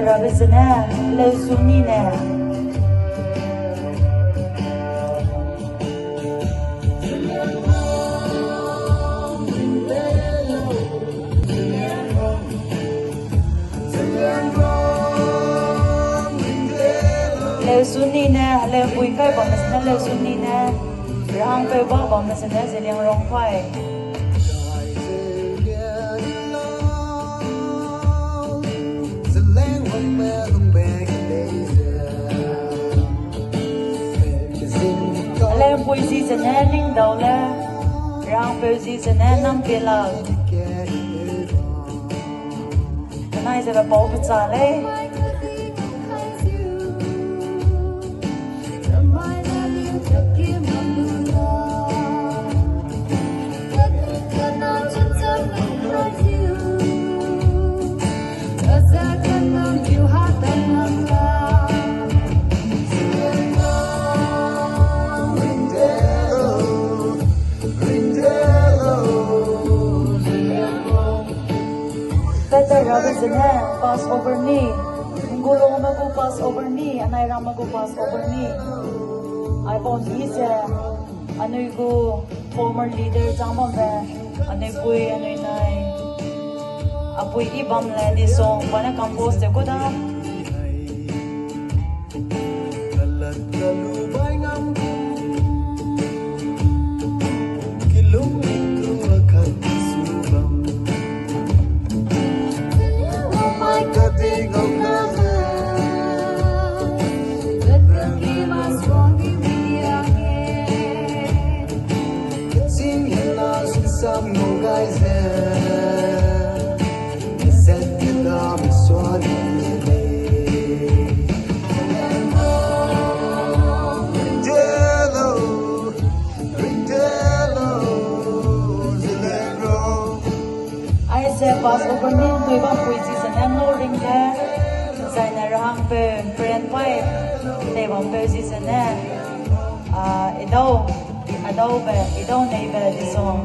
Robinson le sunine le sunine le bui kai bom na le sunine rang pe ba bom na Zeliangrong phai lên bùi gì sẽ nè linh đầu là rang bùi gì sẽ nè năm kia là cái này sẽ là bố bịch trả lấy Robinson pass over me. Magulong magu pass over me. Anay ram magu pass over me. I want his anoy go former leader jamon be. Anoy pui anoy nai. Apui ibam le di song pana compose ko da. Some more guys there. They said you love me so I say pass over me to ibang puisi sa nano ring there. Sa narahang pe friend pai. They won't puisi sa na. Idaw na iba di song.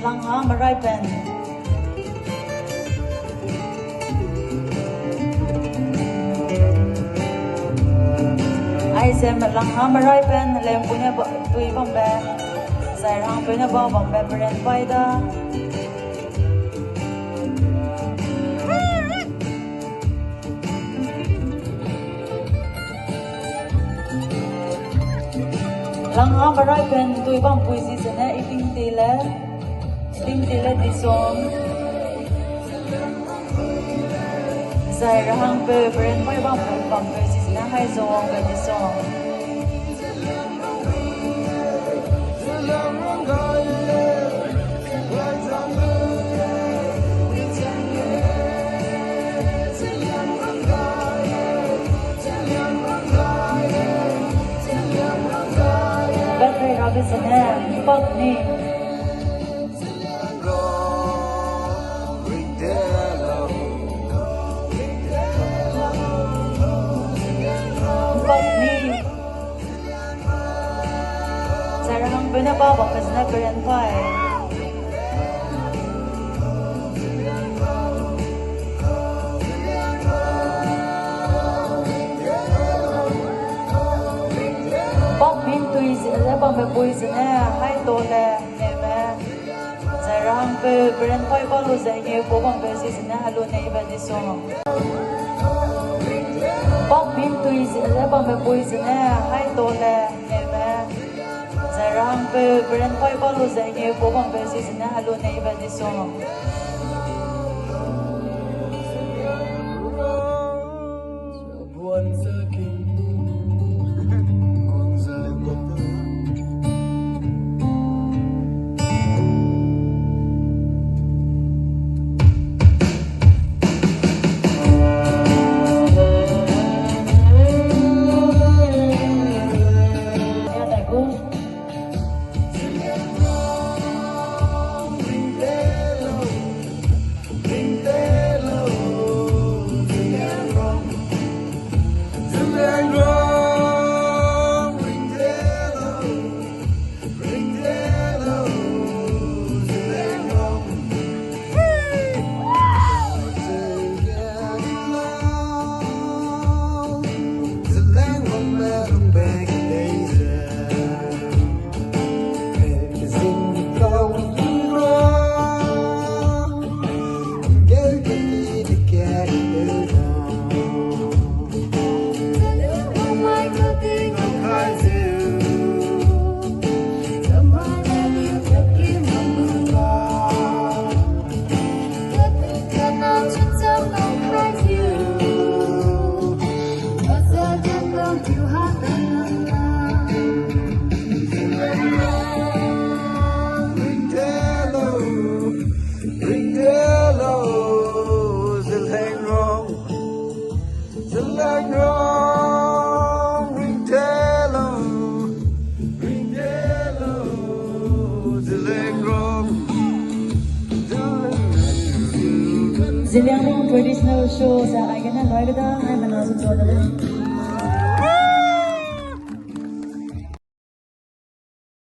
Lang ha maray pen. Ai xem mà lang ha maray pen lem punya tui bombe. Sai rang punya bombe brand pai da. Lang ha maray pen tui bom puisi sana iting tile di song. Sai rang pe brand pai bom puisi sana hai zong ga di song. Robinson pag ni sarang binababang kasi na brand pai. Bang me boys na hai to le ne me zarang pe brand pai ba lo zai ne ko bang be si na halo nei ba di so bang min tu is le bang me boys na hai to le ne me zarang pe brand pai ba lo zai ne ko bang be si na halo nei ba di so Zeliangrong traditional show sa ay gana loy gada ay manasok to